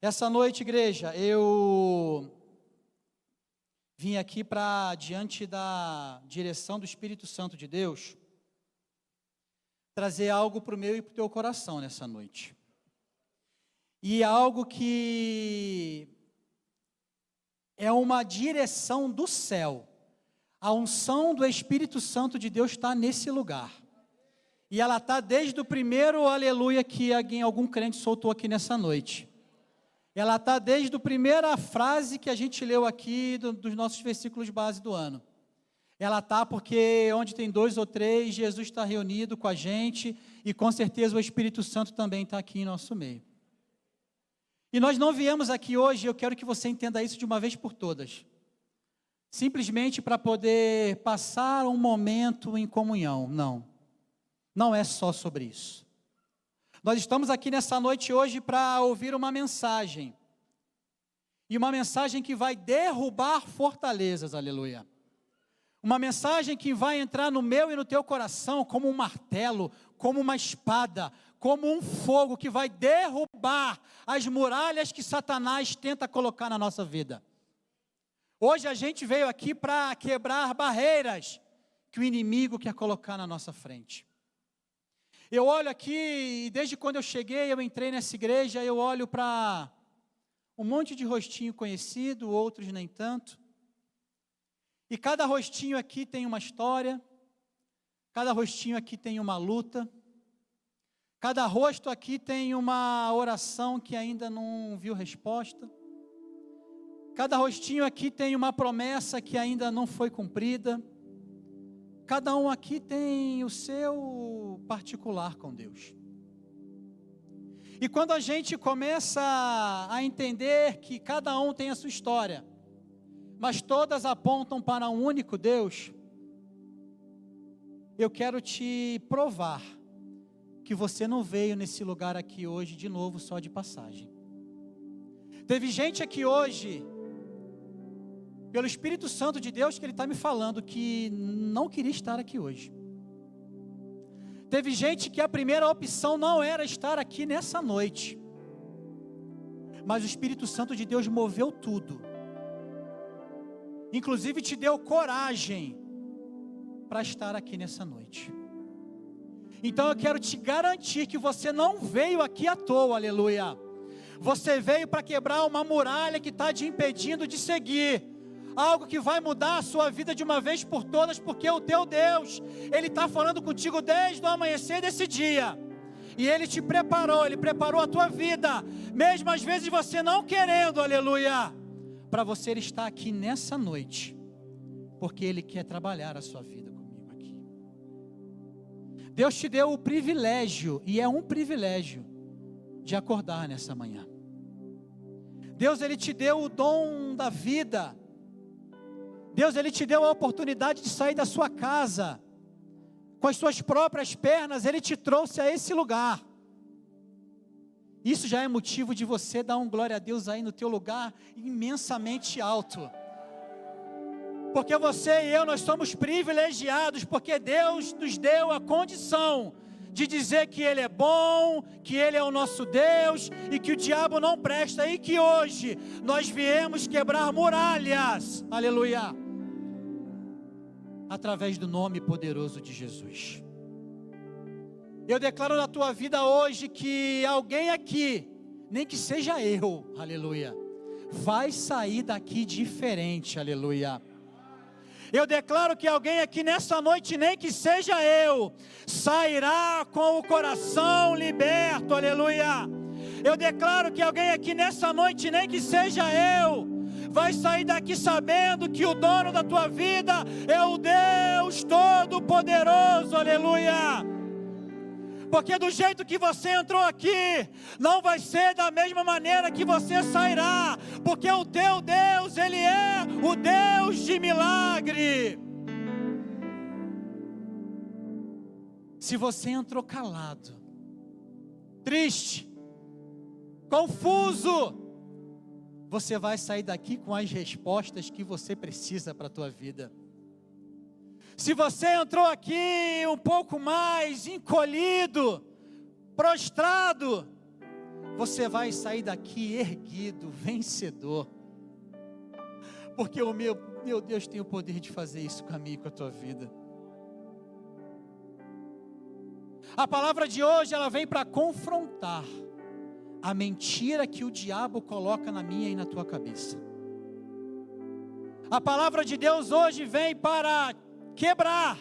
Essa noite, igreja, eu vim aqui diante da direção do Espírito Santo de Deus, trazer algo para o meu e para o teu coração nessa noite. E algo que é uma direção do céu. A unção do Espírito Santo de Deus está nesse lugar. E ela está desde o primeiro aleluia que algum crente soltou aqui nessa noite. Ela está desde a primeira frase que a gente leu aqui dos nossos versículos base do ano. Ela está porque onde tem 2 ou 3, Jesus está reunido com a gente e com certeza o Espírito Santo também está aqui em nosso meio. E nós não viemos aqui hoje, eu quero que você entenda isso de uma vez por todas, simplesmente para poder passar um momento em comunhão, não é só sobre isso. Nós estamos aqui nessa noite hoje para ouvir uma mensagem, e uma mensagem que vai derrubar fortalezas, aleluia. Uma mensagem que vai entrar no meu e no teu coração como um martelo, como uma espada, como um fogo que vai derrubar as muralhas que Satanás tenta colocar na nossa vida. Hoje a gente veio aqui para quebrar barreiras que o inimigo quer colocar na nossa frente. Eu olho aqui, e desde quando eu cheguei, eu entrei nessa igreja, eu olho para um monte de rostinho conhecido, outros nem tanto. E cada rostinho aqui tem uma história, cada rostinho aqui tem uma luta, cada rosto aqui tem uma oração que ainda não viu resposta, cada rostinho aqui tem uma promessa que ainda não foi cumprida, cada um aqui tem o seu particular com Deus. E quando a gente começa a entender que cada um tem a sua história, mas todas apontam para um único Deus, eu quero te provar que você não veio nesse lugar aqui hoje de novo só de passagem. Teve gente aqui hoje, pelo Espírito Santo de Deus, que Ele está me falando que não queria estar aqui hoje. Teve gente que a primeira opção não era estar aqui nessa noite, mas o Espírito Santo de Deus moveu tudo, inclusive te deu coragem para estar aqui nessa noite. Então eu quero te garantir que você não veio aqui à toa, aleluia. Você veio para quebrar uma muralha que está te impedindo de seguir. Algo que vai mudar a sua vida de uma vez por todas, porque o teu Deus, Ele está falando contigo desde o amanhecer desse dia. E Ele te preparou, Ele preparou a tua vida, mesmo às vezes você não querendo, aleluia, para você estar aqui nessa noite, porque Ele quer trabalhar a sua vida comigo aqui. Deus te deu o privilégio, e é um privilégio, de acordar nessa manhã. Deus, Ele te deu o dom da vida. Deus, Ele te deu a oportunidade de sair da sua casa, com as suas próprias pernas, Ele te trouxe a esse lugar. Isso já é motivo de você dar um glória a Deus aí no teu lugar, imensamente alto. Porque você e eu, nós somos privilegiados, porque Deus nos deu a condição de dizer que Ele é bom, que Ele é o nosso Deus, e que o diabo não presta, e que hoje nós viemos quebrar muralhas, aleluia, através do nome poderoso de Jesus. Eu declaro na tua vida hoje que alguém aqui, nem que seja eu, aleluia, vai sair daqui diferente, aleluia. Eu declaro que alguém aqui nessa noite, nem que seja eu, sairá com o coração liberto, aleluia. Eu declaro que alguém aqui nessa noite, nem que seja eu, vai sair daqui sabendo que o dono da tua vida é o Deus Todo-Poderoso, aleluia. Porque do jeito que você entrou aqui, não vai ser da mesma maneira que você sairá, porque o teu Deus, Ele é o Deus de milagre. Se você entrou calado, triste, confuso, você vai sair daqui com as respostas que você precisa para a tua vida. Se você entrou aqui um pouco mais encolhido, prostrado, você vai sair daqui erguido, vencedor. Porque o meu Deus tem o poder de fazer isso comigo, com a tua vida. A palavra de hoje, ela vem para confrontar a mentira que o diabo coloca na minha e na tua cabeça. A palavra de Deus hoje vem para quebrar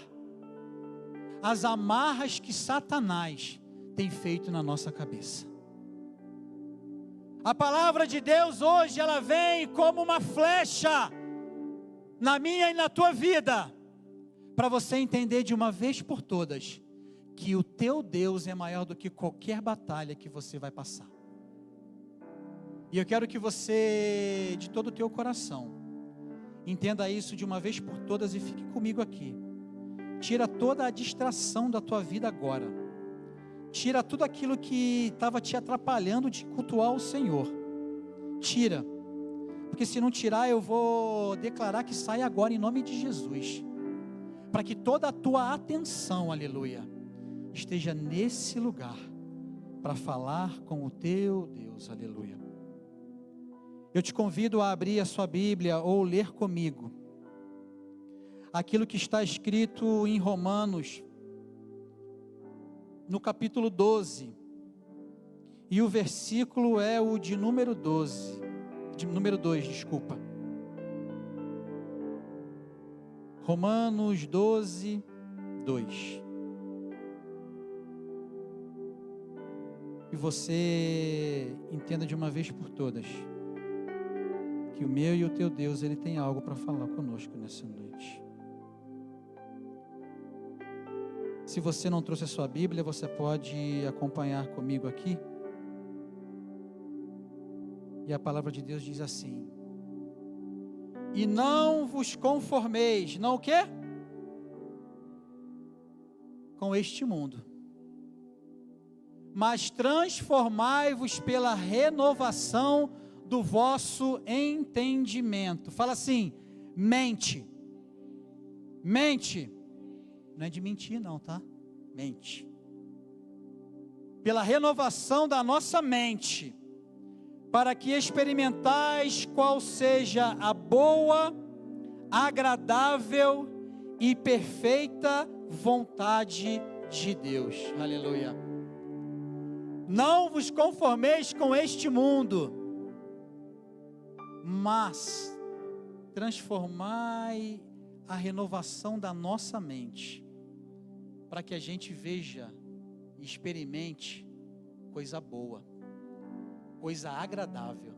as amarras que Satanás tem feito na nossa cabeça. A palavra de Deus hoje, ela vem como uma flecha na minha e na tua vida, para você entender de uma vez por todas, que o teu Deus é maior do que qualquer batalha que você vai passar. E eu quero que você, de todo o teu coração, entenda isso de uma vez por todas e fique comigo aqui. Tira toda a distração da tua vida agora. Tira tudo aquilo que estava te atrapalhando de cultuar o Senhor. Tira. Porque se não tirar, eu vou declarar que sai agora em nome de Jesus. Para que toda a tua atenção, aleluia, esteja nesse lugar. Para falar com o teu Deus, aleluia. Eu te convido a abrir a sua Bíblia ou ler comigo aquilo que está escrito em Romanos, no capítulo 12, e o versículo é o de número 2, desculpa. Romanos 12, 2. E você entenda de uma vez por todas, que o meu e o teu Deus, Ele tem algo para falar conosco nessa noite. Se você não trouxe a sua Bíblia, você pode acompanhar comigo aqui. E a palavra de Deus diz assim: e não vos conformeis, não o quê? Com este mundo, mas transformai-vos pela renovação do vosso entendimento. Fala assim: mente. Mente. Não é de mentir não, tá? Mente. Pela renovação da nossa mente, para que experimentais qual seja a boa, agradável e perfeita vontade de Deus. Aleluia. Não vos conformeis com este mundo, mas transformai a renovação da nossa mente, para que a gente veja e experimente coisa boa, coisa agradável,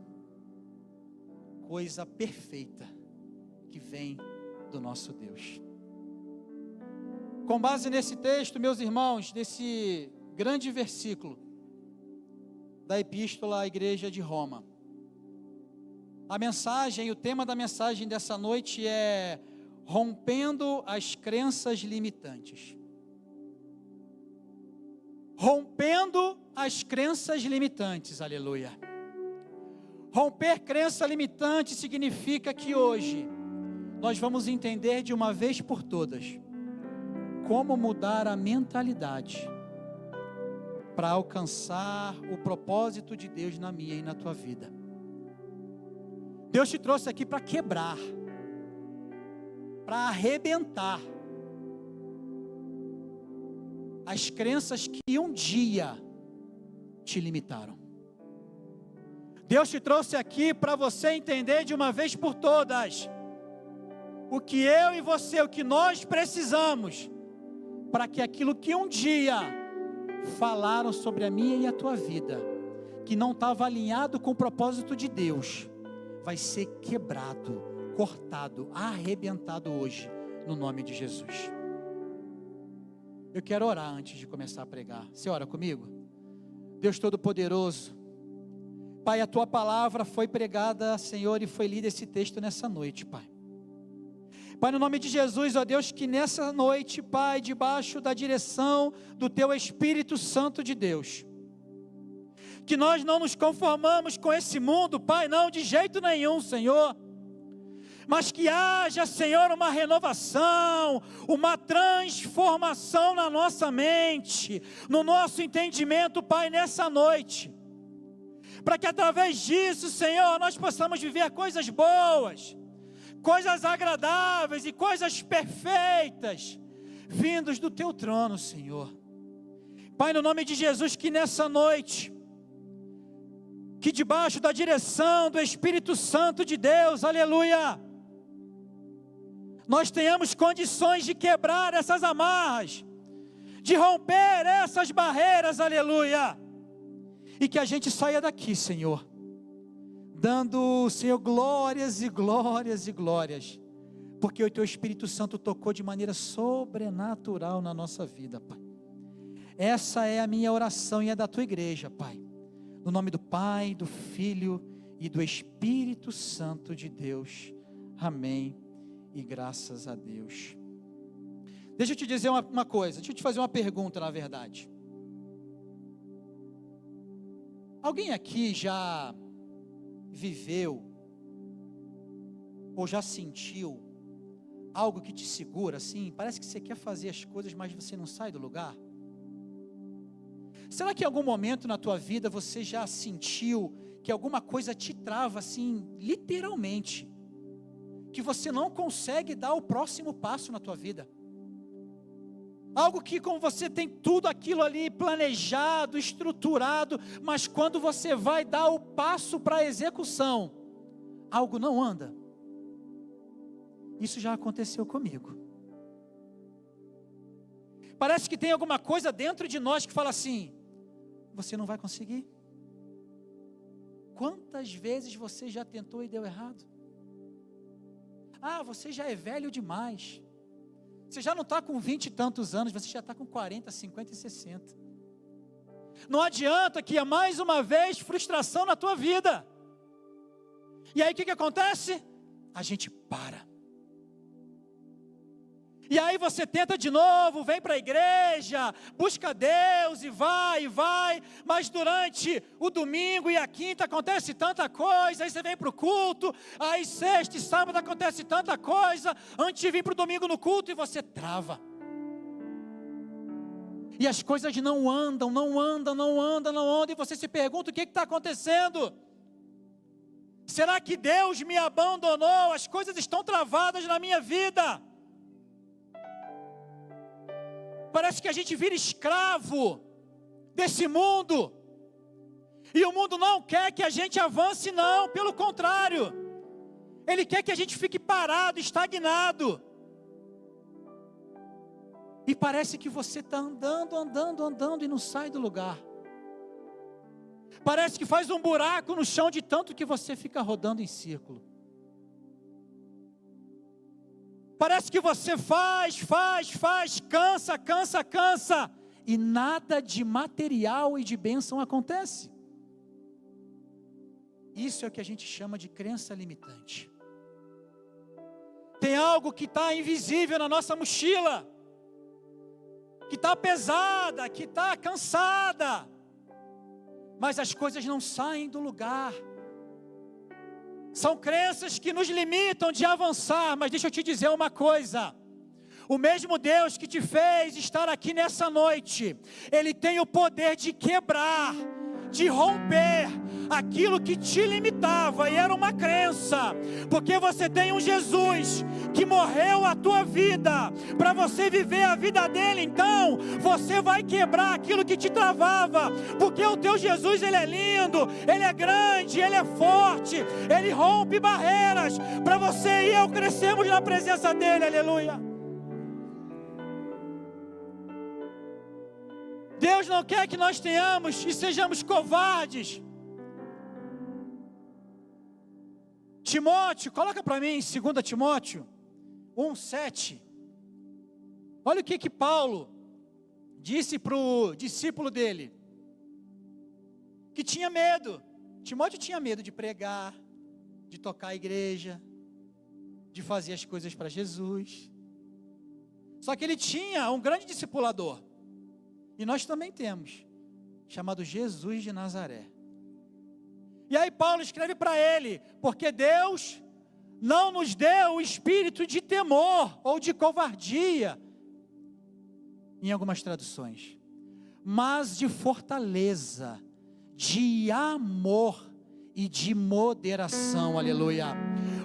coisa perfeita, que vem do nosso Deus. Com base nesse texto, meus irmãos, nesse grande versículo da Epístola à Igreja de Roma, a mensagem, o tema da mensagem dessa noite é rompendo as crenças limitantes. Rompendo as crenças limitantes, aleluia. Romper crença limitante significa que hoje nós vamos entender de uma vez por todas como mudar a mentalidade para alcançar o propósito de Deus na minha e na tua vida. Deus te trouxe aqui para quebrar, para arrebentar as crenças que um dia te limitaram. Deus te trouxe aqui para você entender de uma vez por todas o que eu e você, o que nós precisamos, para que aquilo que um dia falaram sobre a minha e a tua vida, que não estava alinhado com o propósito de Deus, vai ser quebrado, cortado, arrebentado hoje, no nome de Jesus. Eu quero orar antes de começar a pregar. Você ora comigo? Deus Todo-Poderoso, Pai, a Tua palavra foi pregada, Senhor, e foi lido esse texto nessa noite, Pai. Pai, no nome de Jesus, ó Deus, que nessa noite, Pai, debaixo da direção do Teu Espírito Santo de Deus, que nós não nos conformamos com esse mundo, Pai, não, de jeito nenhum, Senhor, mas que haja, Senhor, uma renovação, uma transformação na nossa mente, no nosso entendimento, Pai, nessa noite. para que através disso, Senhor, nós possamos viver coisas boas, coisas agradáveis e coisas perfeitas, vindos do Teu trono, Senhor. Pai, no nome de Jesus, que nessa noite, que debaixo da direção do Espírito Santo de Deus, aleluia, nós tenhamos condições de quebrar essas amarras, de romper essas barreiras, aleluia, e que a gente saia daqui, Senhor, dando, Senhor, glórias e glórias e glórias, porque o Teu Espírito Santo tocou de maneira sobrenatural na nossa vida, Pai. Essa é a minha oração e é da Tua igreja, Pai, no nome do Pai, do Filho e do Espírito Santo de Deus, amém, e graças a Deus. Deixa eu te dizer uma coisa, deixa eu te fazer uma pergunta, na verdade. Alguém aqui já viveu, ou já sentiu, algo que te segura assim? Parece que você quer fazer as coisas, mas você não sai do lugar? Será que em algum momento na tua vida você já sentiu que alguma coisa te trava assim, literalmente? Que você não consegue dar o próximo passo na tua vida? Algo que como você tem tudo aquilo ali planejado, estruturado, mas quando você vai dar o passo para a execução, algo não anda. Isso já aconteceu comigo. Parece que tem alguma coisa dentro de nós que fala assim: você não vai conseguir. Quantas vezes você já tentou e deu errado? Ah, você já é velho demais. Você já não está com 20 e tantos anos, você já está com 40, 50 e 60. Não adianta que é mais uma vez frustração na tua vida. E aí o que acontece? A gente para. E aí você tenta de novo, vem para a igreja, busca Deus e vai, mas durante o domingo e a quinta acontece tanta coisa, aí você vem para o culto, aí sexta e sábado acontece tanta coisa, antes de vir para o domingo no culto e você trava. E as coisas não andam, e você se pergunta o que está acontecendo? Será que Deus me abandonou? As coisas estão travadas na minha vida. Parece que a gente vira escravo desse mundo. E o mundo não quer que a gente avance, não. Pelo contrário. Ele quer que a gente fique parado, estagnado. E parece que você está andando e não sai do lugar. Parece que faz um buraco no chão de tanto que você fica rodando em círculo. Parece que você faz, cansa, e nada de material e de bênção acontece. Isso é o que a gente chama de crença limitante. Tem algo que está invisível na nossa mochila, que está pesada, que está cansada, mas as coisas não saem do lugar. São crenças que nos limitam de avançar, mas deixa eu te dizer uma coisa: o mesmo Deus que te fez estar aqui nessa noite, Ele tem o poder de quebrar, de romper aquilo que te limitava, e era uma crença, porque você tem um Jesus que morreu a tua vida, para você viver a vida dele. Então, você vai quebrar aquilo que te travava, porque o teu Jesus, Ele é lindo, Ele é grande, Ele é forte, Ele rompe barreiras, para você e eu crescermos na presença dEle, aleluia. Deus não quer que nós tenhamos e sejamos covardes. Timóteo, coloca para mim 2 Timóteo 1:7. Olha o que Paulo disse para o discípulo dele, que tinha medo. Timóteo tinha medo de pregar, de tocar a igreja, de fazer as coisas para Jesus. Só que ele tinha um grande discipulador, e nós também temos, chamado Jesus de Nazaré. E aí Paulo escreve para ele: porque Deus não nos deu o espírito de temor ou de covardia, em algumas traduções, mas de fortaleza, de amor e de moderação, aleluia.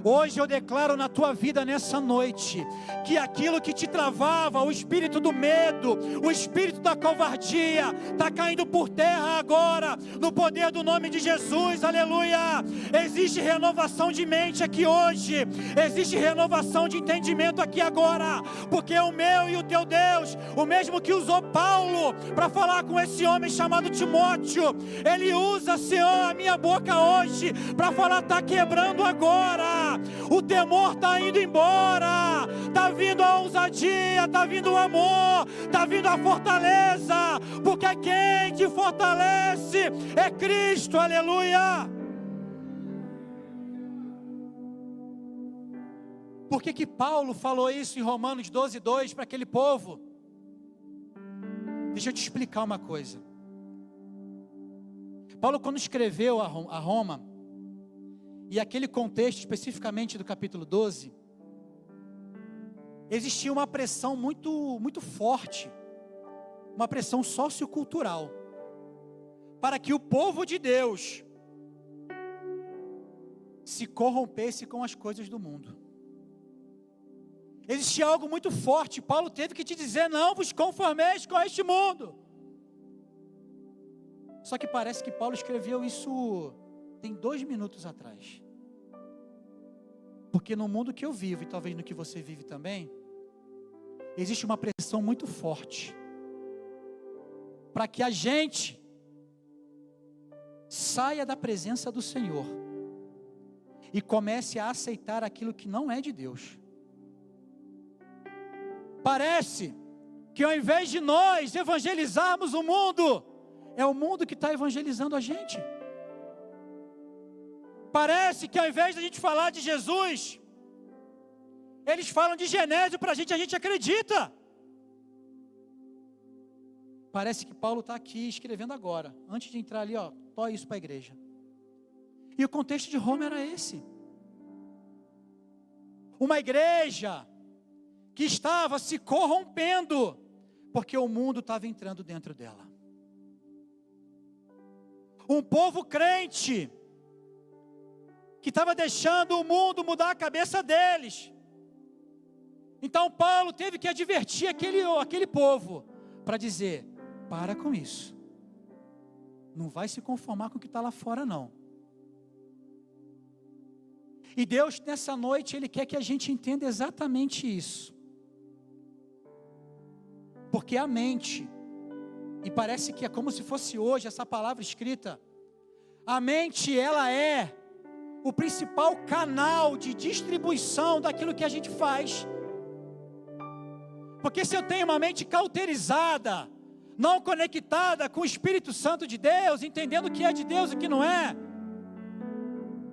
Hoje eu declaro na tua vida nessa noite, que aquilo que te travava, o espírito do medo, o espírito da covardia, está caindo por terra agora, no poder do nome de Jesus, aleluia. Existe renovação de mente aqui hoje, existe renovação de entendimento aqui agora, porque o meu e o teu Deus, o mesmo que usou Paulo para falar com esse homem chamado Timóteo, Ele usa, Senhor, a minha boca hoje, para falar, está quebrando agora. O temor está indo embora, está vindo a ousadia, está vindo o amor, está vindo a fortaleza, porque quem te fortalece é Cristo, aleluia. Por que Paulo falou isso em Romanos 12:2 para aquele povo? Deixa eu te explicar uma coisa. Paulo, quando escreveu a Roma, e aquele contexto especificamente do capítulo 12, existia uma pressão muito forte, uma pressão sociocultural, para que o povo de Deus se corrompesse com as coisas do mundo. Existia algo muito forte. Paulo teve que te dizer: não vos conformeis com este mundo. Só que parece que Paulo escreveu isso tem 2 minutos atrás. Porque no mundo que eu vivo, e talvez no que você vive também, existe uma pressão muito forte para que a gente saia da presença do Senhor e comece a aceitar aquilo que não é de Deus. Parece que ao invés de nós evangelizarmos o mundo, é o mundo que está evangelizando a gente. Parece que ao invés de a gente falar de Jesus, eles falam de Genésio para a gente acredita. Parece que Paulo está aqui escrevendo agora, antes de entrar ali, tó isso para a igreja. E o contexto de Roma era esse. Uma igreja que estava se corrompendo, porque o mundo estava entrando dentro dela. Um povo crente, que estava deixando o mundo mudar a cabeça deles. Então Paulo teve que advertir aquele povo, para dizer: para com isso, não vai se conformar com o que está lá fora não. E Deus nessa noite, Ele quer que a gente entenda exatamente isso, porque a mente, e parece que é como se fosse hoje essa palavra escrita, a mente ela é o principal canal de distribuição daquilo que a gente faz. Porque se eu tenho uma mente cauterizada, não conectada com o Espírito Santo de Deus, entendendo o que é de Deus e o que não é,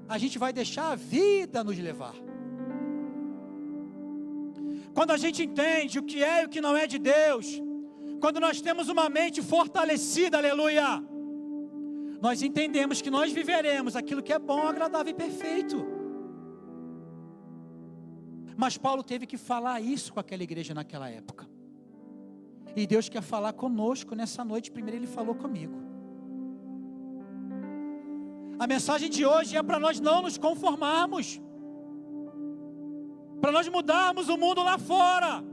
a gente vai deixar a vida nos levar. Quando a gente entende o que é e o que não é de Deus, quando nós temos uma mente fortalecida, aleluia, nós entendemos que nós viveremos aquilo que é bom, agradável e perfeito. Mas Paulo teve que falar isso com aquela igreja naquela época. E Deus quer falar conosco nessa noite. Primeiro Ele falou comigo. A mensagem de hoje é para nós não nos conformarmos, para nós mudarmos o mundo lá fora,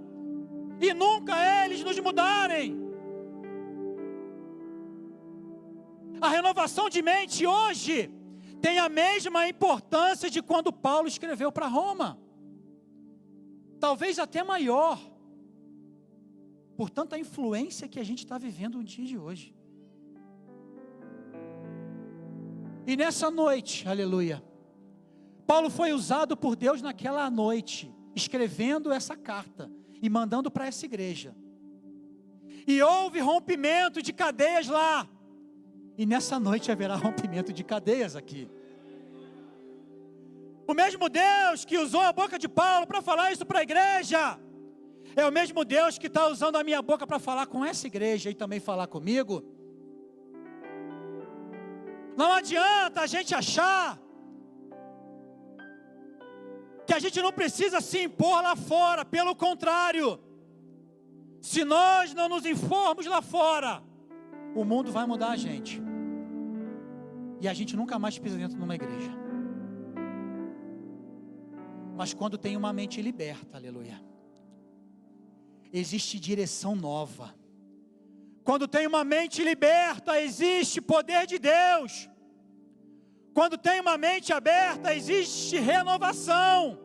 e nunca eles nos mudarem. A renovação de mente hoje tem a mesma importância de quando Paulo escreveu para Roma. Talvez até maior, por tanta influência que a gente está vivendo no dia de hoje. E nessa noite, aleluia, Paulo foi usado por Deus naquela noite, escrevendo essa carta e mandando para essa igreja. E houve rompimento de cadeias lá. E nessa noite haverá rompimento de cadeias aqui. O mesmo Deus que usou a boca de Paulo para falar isso para a igreja, é o mesmo Deus que está usando a minha boca para falar com essa igreja e também falar comigo. Não adianta a gente achar que a gente não precisa se impor lá fora. Pelo contrário, se nós não nos impormos lá fora, o mundo vai mudar a gente. e a gente nunca mais pisa dentro de uma igreja. Mas quando tem uma mente liberta, aleluia, existe direção nova. Quando tem uma mente liberta, existe poder de Deus. Quando tem uma mente aberta, existe renovação.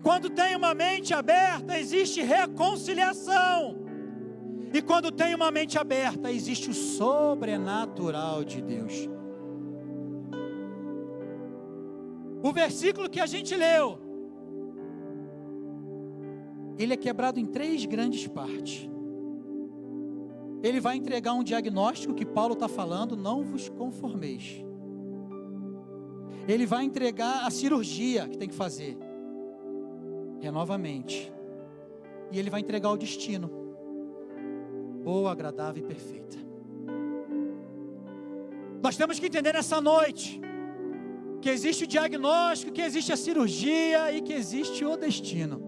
Quando tem uma mente aberta, existe reconciliação. E quando tem uma mente aberta, existe o sobrenatural de Deus. O versículo que a gente leu, ele é quebrado em 3 grandes partes. Ele vai entregar um diagnóstico que Paulo está falando, não vos conformeis. Ele vai entregar a cirurgia que tem que fazer, renova a mente. E ele vai entregar o destino, boa, agradável e perfeita. Nós temos que entender nessa noite, que existe o diagnóstico, que existe a cirurgia e que existe o destino.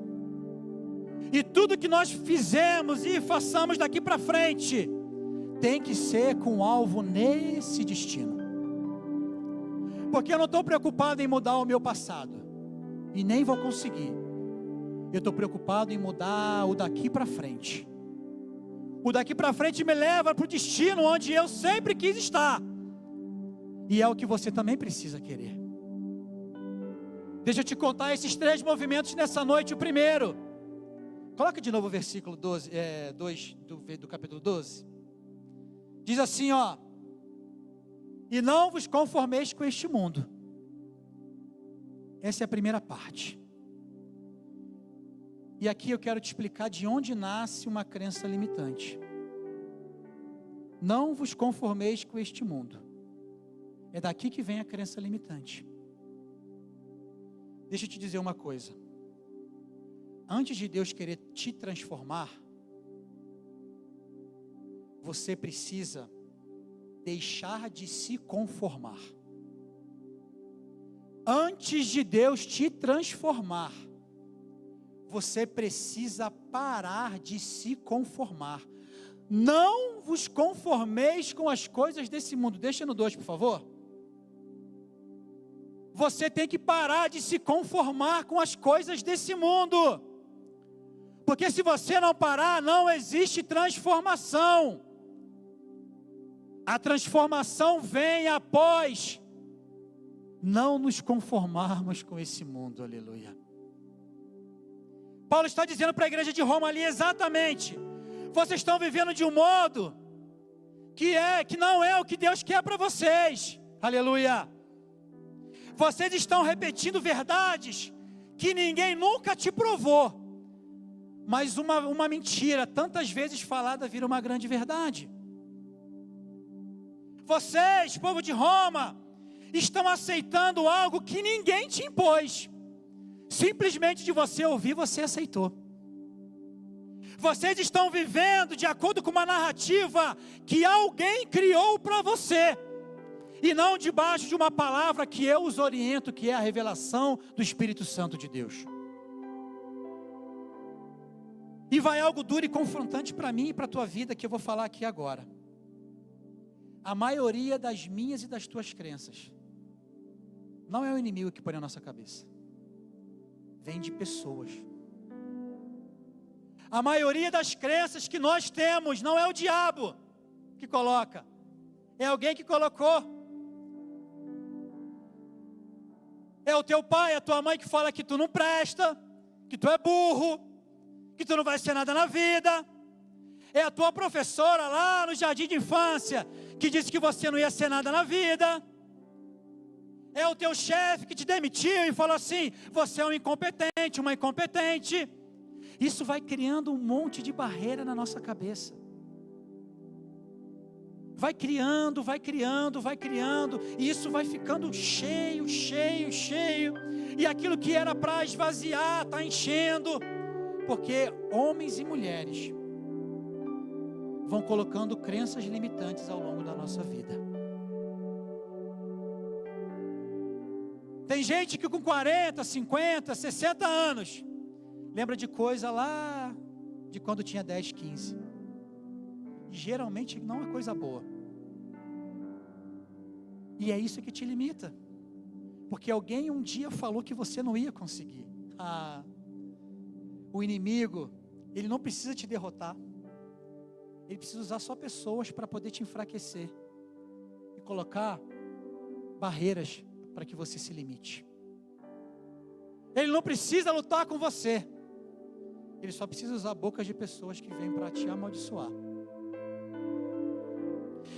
E tudo que nós fizemos e façamos daqui para frente, tem que ser com alvo nesse destino. Porque eu não estou preocupado em mudar o meu passado, e nem vou conseguir. Eu estou preocupado em mudar o daqui para frente. O daqui para frente me leva para o destino onde eu sempre quis estar. E é o que você também precisa querer. Deixa eu te contar esses 3 movimentos nessa noite. O primeiro, coloca de novo o versículo 2 do capítulo 12. Diz assim, ó: e não vos conformeis com este mundo. Essa é a primeira parte. E aqui eu quero te explicar de onde nasce uma crença limitante. Não vos conformeis com este mundo. É daqui que vem a crença limitante. Deixa eu te dizer uma coisa. Antes de Deus querer te transformar, você precisa deixar de se conformar. Antes de Deus te transformar, você precisa parar de se conformar. Não vos conformeis com as coisas desse mundo. Deixa no 2, por favor. Você tem que parar de se conformar com as coisas desse mundo. Porque se você não parar, não existe transformação. A transformação vem após não nos conformarmos com esse mundo, aleluia. Paulo está dizendo para a igreja de Roma ali exatamente: vocês estão vivendo de um modo que não é o que Deus quer para vocês, aleluia. Vocês estão repetindo verdades que ninguém nunca te provou, mas uma mentira tantas vezes falada vira uma grande verdade. Vocês, povo de Roma, estão aceitando algo que ninguém te impôs. Simplesmente de você ouvir, você aceitou. Vocês estão vivendo de acordo com uma narrativa que alguém criou para você, e não debaixo de uma palavra que eu os oriento, que é a revelação do Espírito Santo de Deus. E vai algo duro e confrontante para mim e para a tua vida, que eu vou falar aqui agora. A maioria das minhas e das tuas crenças não é o inimigo que põe na nossa cabeça, vem de pessoas. A maioria das crenças que nós temos não é o diabo que coloca, é alguém que colocou. É o teu pai, a tua mãe que fala que tu não presta, que tu é burro, que tu não vai ser nada na vida. É a tua professora lá no jardim de infância que disse que você não ia ser nada na vida. É o teu chefe que te demitiu e falou assim: você é um incompetente, uma incompetente. Isso vai criando um monte de barreira na nossa cabeça. Vai criando, e isso vai ficando cheio. E aquilo que era para esvaziar, está enchendo. Porque homens e mulheres vão colocando crenças limitantes ao longo da nossa vida. Tem gente que com 40, 50, 60 anos lembra de coisa lá de quando tinha 10, 15. Geralmente não é coisa boa. E é isso que te limita. Porque alguém um dia falou que você não ia conseguir. O inimigo, ele não precisa te derrotar. Ele precisa usar só pessoas para poder te enfraquecer. E colocar barreiras para que você se limite. Ele não precisa lutar com você. Ele só precisa usar bocas de pessoas que vêm para te amaldiçoar.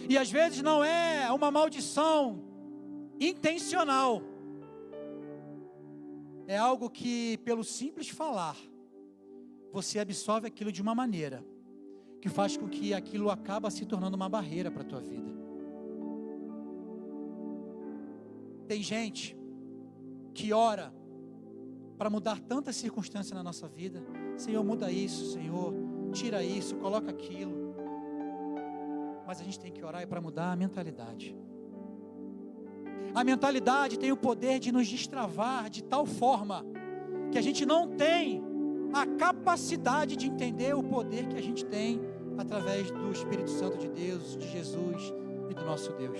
E às vezes não é uma maldição intencional. É algo que, pelo simples falar, você absorve aquilo de uma maneira que faz com que aquilo acaba se tornando uma barreira para a tua vida. Tem gente que ora para mudar tantas circunstâncias na nossa vida. Senhor, muda isso, Senhor, tira isso, coloca aquilo. Mas a gente tem que orar para mudar a mentalidade. A mentalidade tem o poder de nos destravar de tal forma que a gente não tem a capacidade de entender o poder que a gente tem através do Espírito Santo de Deus, de Jesus e do nosso Deus.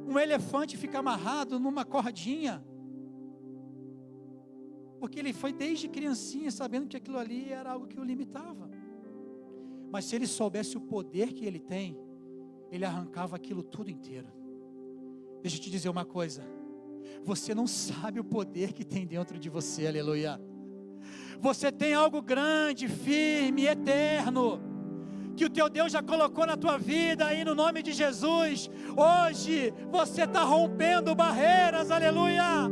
Um elefante fica amarrado numa cordinha, porque ele foi desde criancinha sabendo que aquilo ali era algo que o limitava. Mas se ele soubesse o poder que ele tem, ele arrancava aquilo tudo inteiro. Deixa eu te dizer uma coisa, você não sabe o poder que tem dentro de você, aleluia. Você tem algo grande, firme, eterno, que o teu Deus já colocou na tua vida aí no nome de Jesus. Hoje você está rompendo barreiras, aleluia.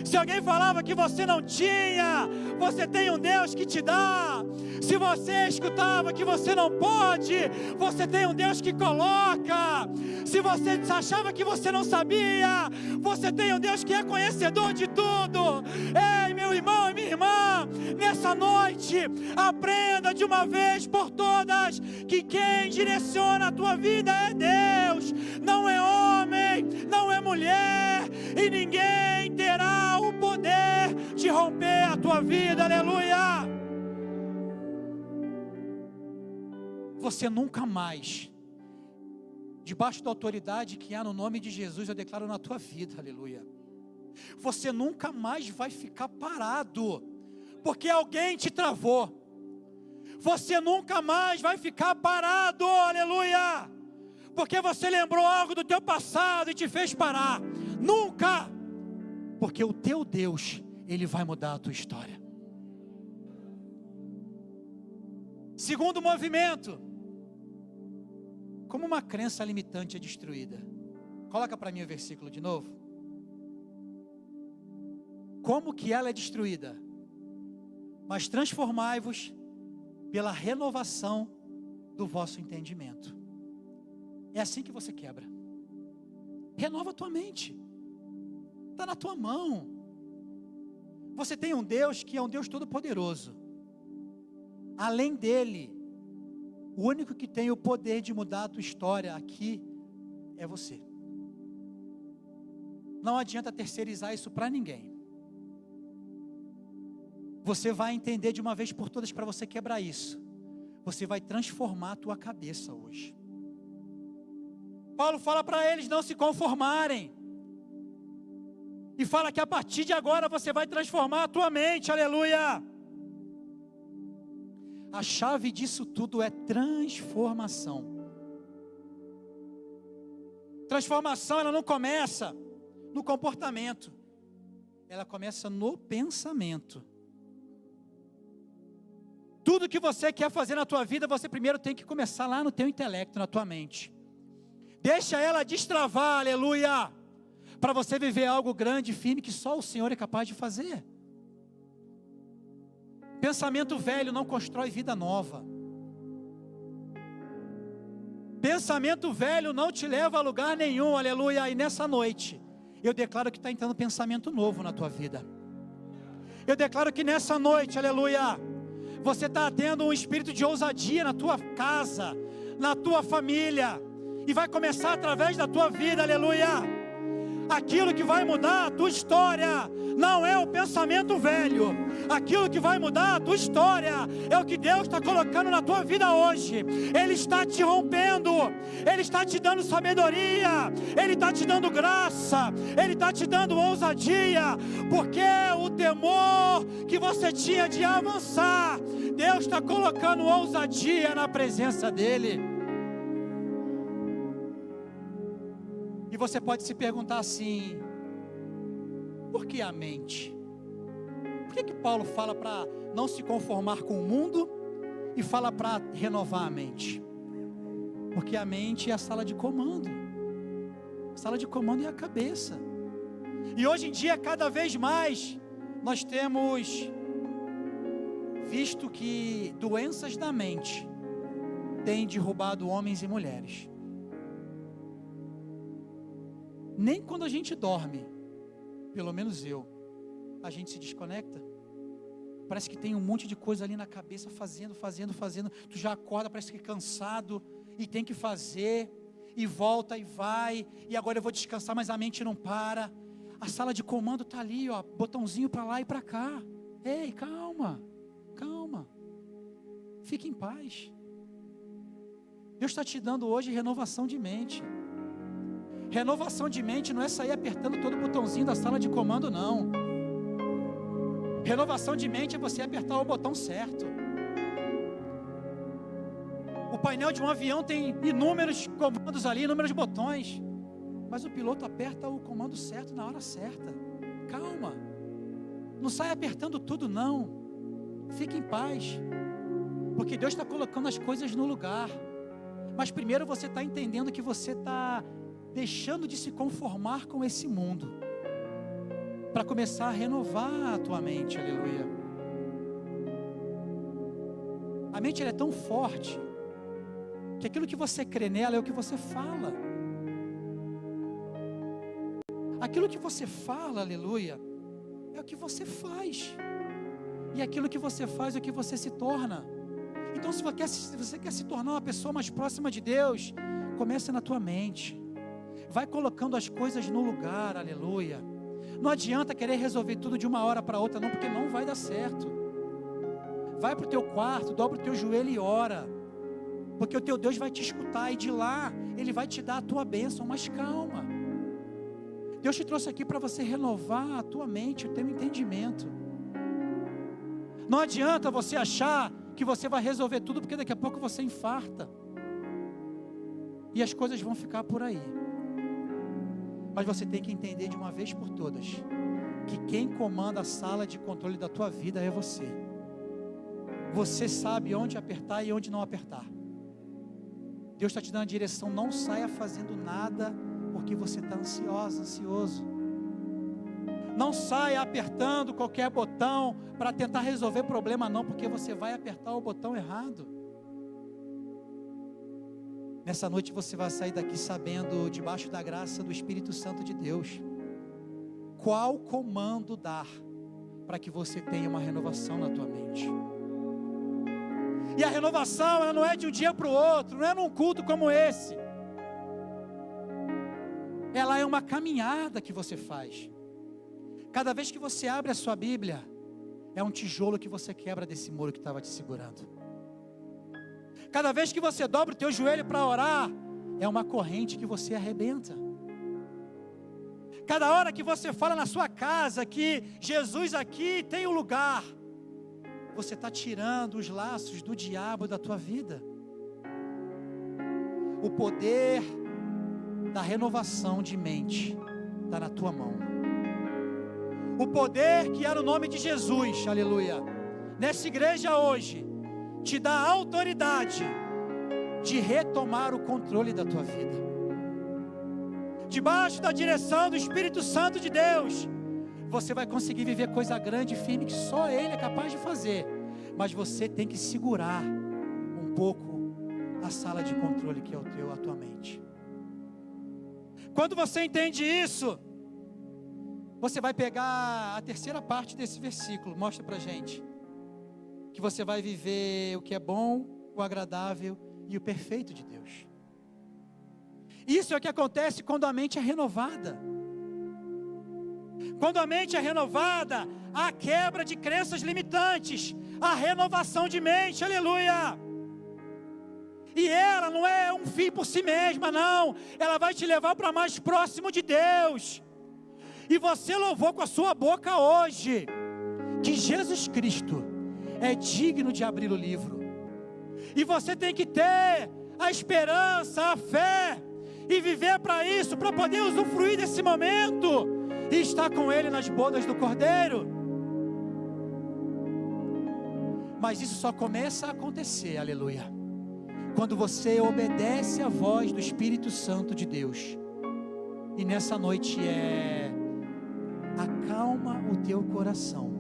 Se alguém falava que você não tinha, você tem um Deus que te dá. Se você escutava que você não pode, você tem um Deus que coloca. Se você achava que você não sabia, você tem um Deus que é conhecedor de tudo. Ei, meu irmão e minha irmã, nessa noite, aprenda de uma vez por todas que quem direciona a tua vida é Deus, não é homem, não é mulher, e ninguém terá o poder de romper a tua vida, aleluia. Você nunca mais, debaixo da autoridade que há no nome de Jesus, eu declaro na tua vida, aleluia. Você nunca mais vai ficar parado, porque alguém te travou. Você nunca mais vai ficar parado, aleluia, porque você lembrou algo do teu passado e te fez parar. Nunca, porque o teu Deus, Ele vai mudar a tua história. Segundo movimento, como uma crença limitante é destruída. Coloca para mim o versículo de novo. Como que ela é destruída? Mas transformai-vos pela renovação do vosso entendimento. É assim que você quebra. Renova a tua mente. Está na tua mão. Você tem um Deus que é um Deus todo-poderoso. Além dele, o único que tem o poder de mudar a tua história aqui é você. Não adianta terceirizar isso para ninguém. Você vai entender de uma vez por todas, para você quebrar isso. Você vai transformar a tua cabeça hoje. Paulo fala para eles não se conformarem. E fala que a partir de agora você vai transformar a tua mente, aleluia. A chave disso tudo é transformação. Transformação, ela não começa no comportamento. Ela começa no pensamento. Tudo que você quer fazer na tua vida, você primeiro tem que começar lá no teu intelecto, na tua mente. Deixa ela destravar, aleluia, para você viver algo grande e firme que só o Senhor é capaz de fazer. Pensamento velho não constrói vida nova. Pensamento velho não te leva a lugar nenhum, aleluia. E nessa noite, eu declaro que está entrando pensamento novo na tua vida. Eu declaro que nessa noite, aleluia, você está tendo um espírito de ousadia na tua casa, na tua família, e vai começar através da tua vida, aleluia. Aquilo que vai mudar a tua história não é o pensamento velho. Aquilo que vai mudar a tua história é o que Deus está colocando na tua vida hoje. Ele está te rompendo, Ele está te dando sabedoria, Ele está te dando graça, Ele está te dando ousadia, porque o temor que você tinha de avançar, Deus está colocando ousadia na presença dEle. E você pode se perguntar assim: por que a mente? Por que Paulo fala para não se conformar com o mundo e fala para renovar a mente? Porque a mente é a sala de comando. A sala de comando é a cabeça. E hoje em dia, cada vez mais, nós temos visto que doenças da mente têm derrubado homens e mulheres. Nem quando a gente dorme, pelo menos a gente se desconecta. Parece que tem um monte de coisa ali na cabeça, fazendo. Tu já acorda, parece que cansado, e tem que fazer, e volta e vai, e agora eu vou descansar, mas a mente não para. A sala de comando está ali, ó, botãozinho para lá e para cá. Ei, calma, fique em paz. Deus está te dando hoje renovação de mente. Renovação de mente não é sair apertando todo o botãozinho da sala de comando, não. Renovação de mente é você apertar o botão certo. O painel de um avião tem inúmeros comandos ali, inúmeros botões, mas o piloto aperta o comando certo na hora certa. Calma, não sai apertando tudo, não. Fique em paz, porque Deus está colocando as coisas no lugar. Mas primeiro você está entendendo que você está deixando de se conformar com esse mundo, para começar a renovar a tua mente, aleluia. A mente ela é tão forte, que aquilo que você crê nela é o que você fala. Aquilo que você fala, aleluia, é o que você faz. E aquilo que você faz é o que você se torna. Então se você quer se tornar uma pessoa mais próxima de Deus, comece na tua mente. Vai colocando as coisas no lugar, aleluia. Não adianta querer resolver tudo de uma hora para outra, não, porque não vai dar certo. Vai para o teu quarto, dobra o teu joelho e ora, porque o teu Deus vai te escutar, e de lá, Ele vai te dar a tua bênção. Mas calma, Deus te trouxe aqui para você renovar a tua mente, o teu entendimento. Não adianta você achar que você vai resolver tudo, porque daqui a pouco você infarta, e as coisas vão ficar por aí. Mas você tem que entender de uma vez por todas, que quem comanda a sala de controle da tua vida é você. Você sabe onde apertar e onde não apertar. Deus está te dando a direção. Não saia fazendo nada porque você está ansioso. Não saia apertando qualquer botão para tentar resolver problema, não, porque você vai apertar o botão errado. Nessa noite você vai sair daqui sabendo, debaixo da graça do Espírito Santo de Deus, qual comando dar para que você tenha uma renovação na tua mente. E a renovação, ela não é de um dia para o outro, não é num culto como esse. Ela é uma caminhada que você faz. Cada vez que você abre a sua Bíblia, é um tijolo que você quebra desse muro que estava te segurando. Cada vez que você dobra o teu joelho para orar, é uma corrente que você arrebenta. Cada hora que você fala na sua casa que Jesus aqui tem o lugar, você está tirando os laços do diabo da tua vida. O poder da renovação de mente está na tua mão. O poder que era o nome de Jesus, aleluia, nessa igreja hoje, te dá autoridade de retomar o controle da tua vida. Debaixo da direção do Espírito Santo de Deus, você vai conseguir viver coisa grande e firme que só Ele é capaz de fazer. Mas você tem que segurar um pouco a sala de controle que é a tua mente. Quando você entende isso, você vai pegar a terceira parte desse versículo, mostra pra gente que você vai viver o que é bom, o agradável e o perfeito de Deus. Isso é o que acontece quando a mente é renovada. Quando a mente é renovada, há quebra de crenças limitantes, a renovação de mente, aleluia. E ela não é um fim por si mesma, não. Ela vai te levar para mais próximo de Deus. E você louvou com a sua boca hoje que Jesus Cristo é digno de abrir o livro. E você tem que ter a esperança, a fé, e viver para isso, para poder usufruir desse momento e estar com Ele nas bodas do Cordeiro. Mas isso só começa a acontecer, aleluia, quando você obedece à voz do Espírito Santo de Deus. E nessa noite acalma o teu coração.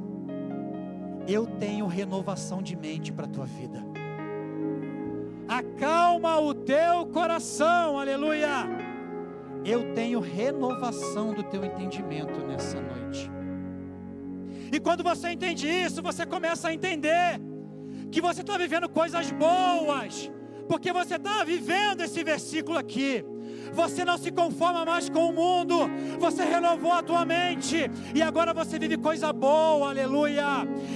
Eu tenho renovação de mente para a tua vida. Acalma o teu coração, aleluia. Eu tenho renovação do teu entendimento nessa noite. E quando você entende isso, você começa a entender que você está vivendo coisas boas, porque você está vivendo esse versículo aqui. Você não se conforma mais com o mundo, você renovou a tua mente, e agora você vive coisa boa, aleluia.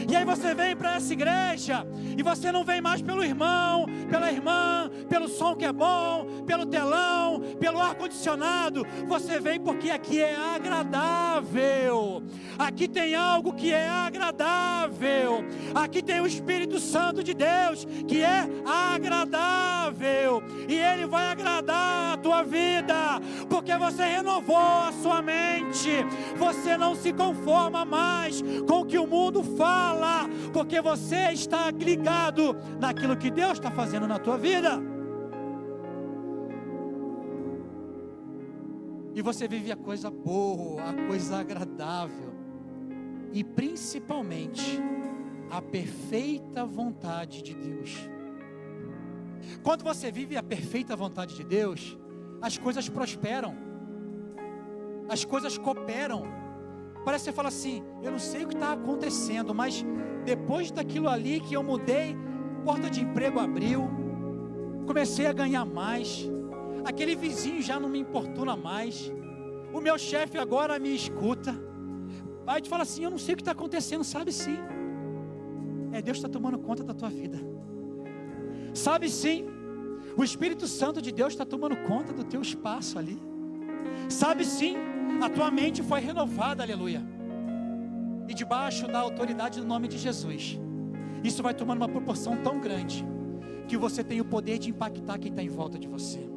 E aí você vem para essa igreja, e você não vem mais pelo irmão, pela irmã, pelo som que é bom, pelo telão, pelo ar-condicionado. Você vem porque aqui é agradável, aqui tem algo que é agradável, aqui tem o Espírito Santo de Deus, que é agradável, e Ele vai agradar a tua vida, porque você renovou a sua mente. Você não se conforma mais com o que o mundo fala, porque você está ligado naquilo que Deus está fazendo na tua vida. E você vive a coisa boa, a coisa agradável, e principalmente a perfeita vontade de Deus. Quando você vive a perfeita vontade de Deus, as coisas prosperam, as coisas cooperam. Parece que você fala assim: eu não sei o que está acontecendo, mas depois daquilo ali que eu mudei, porta de emprego abriu, comecei a ganhar mais, aquele vizinho já não me importuna mais, o meu chefe agora me escuta. Aí tu fala assim: eu não sei o que está acontecendo. Sabe sim, Deus está tomando conta da tua vida. Sabe sim, o Espírito Santo de Deus está tomando conta do teu espaço ali. Sabe sim, a tua mente foi renovada, aleluia. E debaixo da autoridade do nome de Jesus, isso vai tomando uma proporção tão grande, que você tem o poder de impactar quem está em volta de você.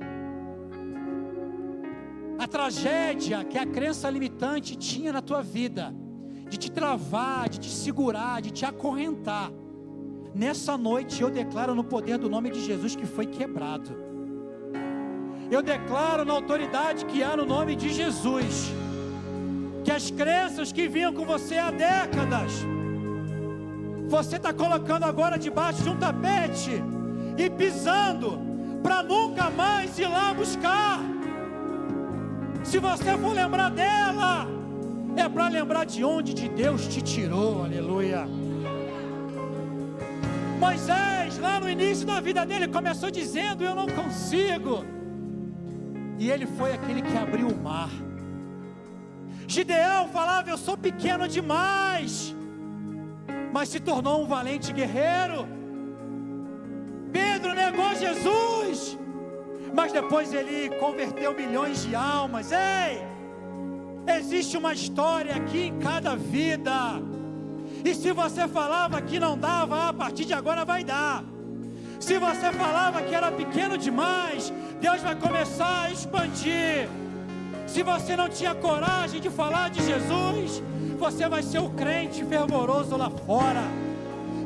A tragédia que a crença limitante tinha na tua vida, de te travar, de te segurar, de te acorrentar, nessa noite eu declaro no poder do nome de Jesus que foi quebrado. Eu declaro na autoridade que há no nome de Jesus, que as crenças que vinham com você há décadas, você está colocando agora debaixo de um tapete e pisando, para nunca mais ir lá buscar. Se você for lembrar dela, é para lembrar de onde de Deus te tirou, aleluia. Moisés, lá no início da vida dele, começou dizendo: eu não consigo, e ele foi aquele que abriu o mar. Gideão falava: eu sou pequeno demais, mas se tornou um valente guerreiro. Pedro negou Jesus, mas depois ele converteu milhões de almas. Ei, existe uma história aqui em cada vida. E se você falava que não dava, a partir de agora vai dar. Se você falava que era pequeno demais, Deus vai começar a expandir. Se você não tinha coragem de falar de Jesus, você vai ser o crente fervoroso lá fora.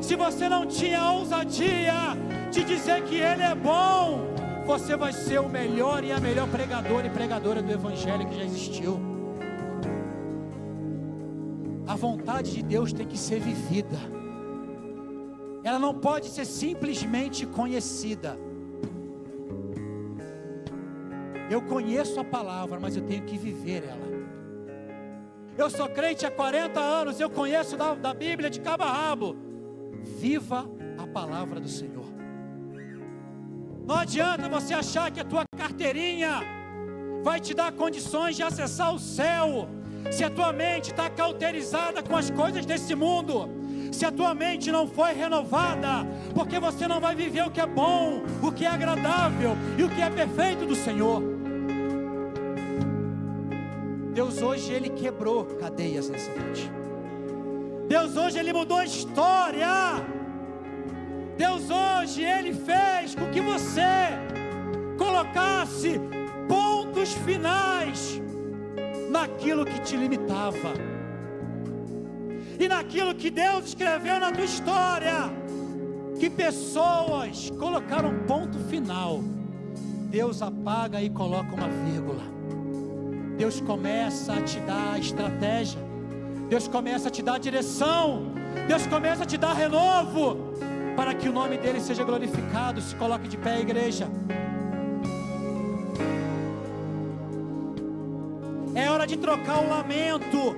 Se você não tinha ousadia de dizer que Ele é bom, você vai ser o melhor e a melhor pregador e pregadora do Evangelho que já existiu. A vontade de Deus tem que ser vivida. Ela não pode ser simplesmente conhecida. Eu conheço a palavra, mas eu tenho que viver ela. Eu sou crente há 40 anos, eu conheço da Bíblia de cabo a rabo. Viva a palavra do Senhor. Não adianta você achar que a tua carteirinha vai te dar condições de acessar o céu. se a tua mente está cauterizada com as coisas desse mundo, se a tua mente não foi renovada, porque você não vai viver o que é bom, o que é agradável e o que é perfeito do Senhor. Deus hoje, Ele quebrou cadeias nessa noite. Deus hoje, Ele mudou a história. Deus hoje, Ele fez com que você colocasse pontos finais naquilo que te limitava e naquilo que Deus escreveu na tua história, que pessoas colocaram ponto final. Deus apaga e coloca uma vírgula. Deus começa a te dar estratégia, Deus começa a te dar direção, Deus começa a te dar renovo, para que o nome dele seja glorificado. Se coloque de pé, igreja. É hora de trocar o lamento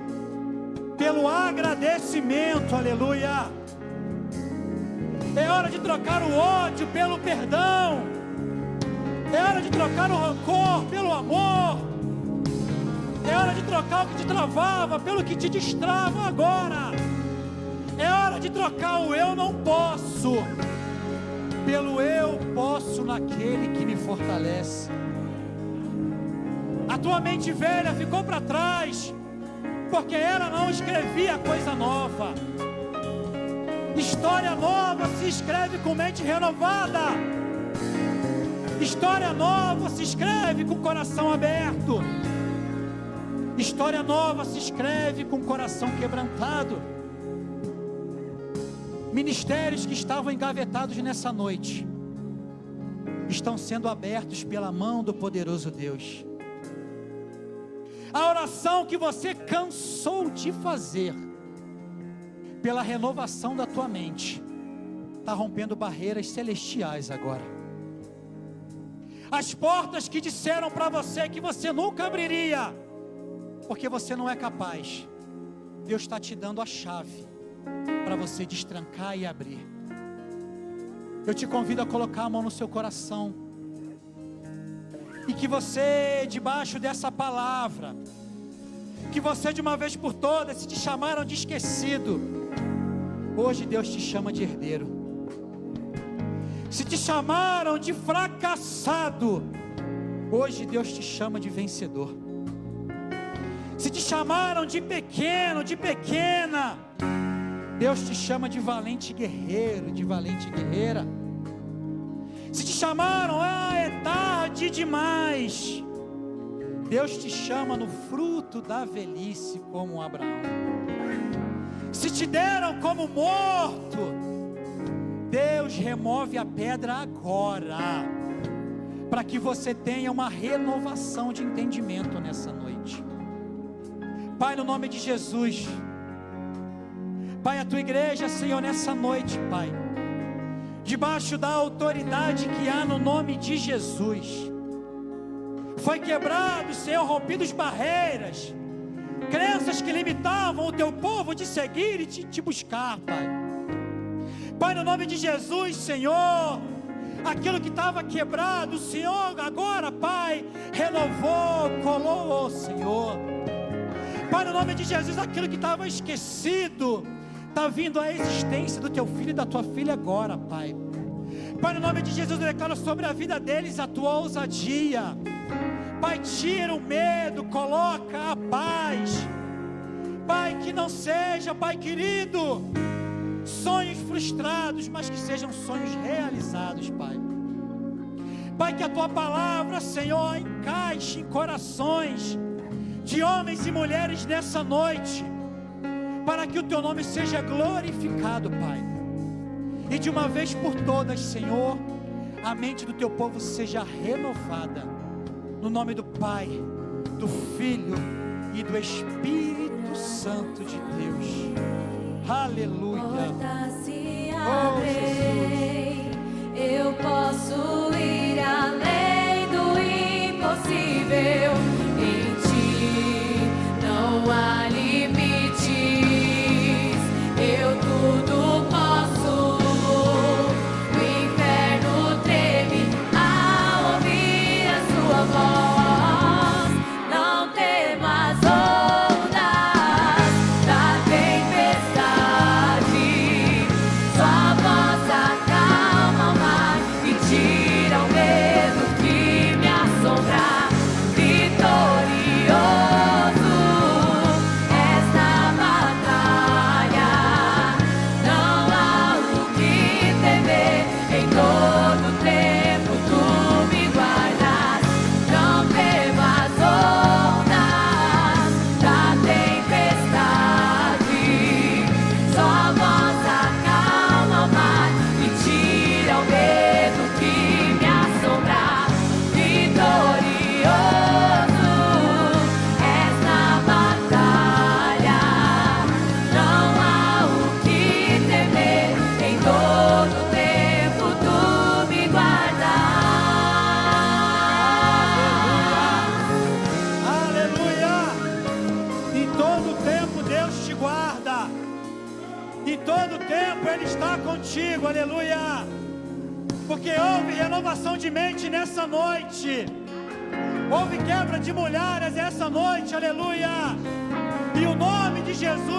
pelo agradecimento, aleluia. É hora de trocar o ódio pelo perdão. É hora de trocar o rancor pelo amor. É hora de trocar o que te travava pelo que te destrava agora. É hora de trocar o eu não posso pelo eu posso naquele que me fortalece. A tua mente velha ficou para trás, porque ela não escrevia coisa nova. História nova se escreve com mente renovada. História nova se escreve com coração aberto. História nova se escreve com coração quebrantado. Ministérios que estavam engavetados nessa noite estão sendo abertos pela mão do poderoso Deus. A oração que você cansou de fazer pela renovação da tua mente está rompendo barreiras celestiais agora. As portas que disseram para você que você nunca abriria, porque você não é capaz, Deus está te dando a chave para você destrancar e abrir. Eu te convido a colocar a mão no seu coração, e que você, debaixo dessa palavra, que você de uma vez por todas, se te chamaram de esquecido, hoje Deus te chama de herdeiro. Se te chamaram de fracassado, hoje Deus te chama de vencedor. Se te chamaram de pequeno, de pequena, Deus te chama de valente guerreiro, de valente guerreira. Se te chamaram, é tarde demais, Deus te chama no fruto da velhice, como Abraão. Se te deram como morto, Deus remove a pedra agora, para que você tenha uma renovação de entendimento nessa noite. Pai, no nome de Jesus, Pai, a tua igreja, Senhor, nessa noite, Pai, debaixo da autoridade que há no nome de Jesus, foi quebrado, Senhor, rompidos barreiras, crenças que limitavam o teu povo de seguir e te buscar, Pai. Pai, no nome de Jesus, Senhor, aquilo que estava quebrado, o Senhor agora, Pai, renovou, colou, Senhor. Pai, no nome de Jesus, aquilo que estava esquecido, está vindo à existência do teu filho e da tua filha agora, Pai. Pai, no nome de Jesus, eu declaro sobre a vida deles a tua ousadia. Pai, tira o medo, coloca a paz. Pai, que não seja, Pai querido, sonhos frustrados, mas que sejam sonhos realizados, Pai. Pai, que a tua palavra, Senhor, encaixe em corações de homens e mulheres nessa noite, para que o teu nome seja glorificado, Pai. E de uma vez por todas, Senhor, a mente do teu povo seja renovada, no nome do Pai, do Filho e do Espírito Santo de Deus. Aleluia. Oh, Jesus. Eu posso ir além do impossível. Em ti não há limites. Eu tudo posso. O inferno treme ao ouvir a sua voz. Não temas, ouda. e todo o tempo Ele está contigo, aleluia. Porque houve renovação de mente nessa noite, houve quebra de muralhas essa noite, aleluia. E o nome de Jesus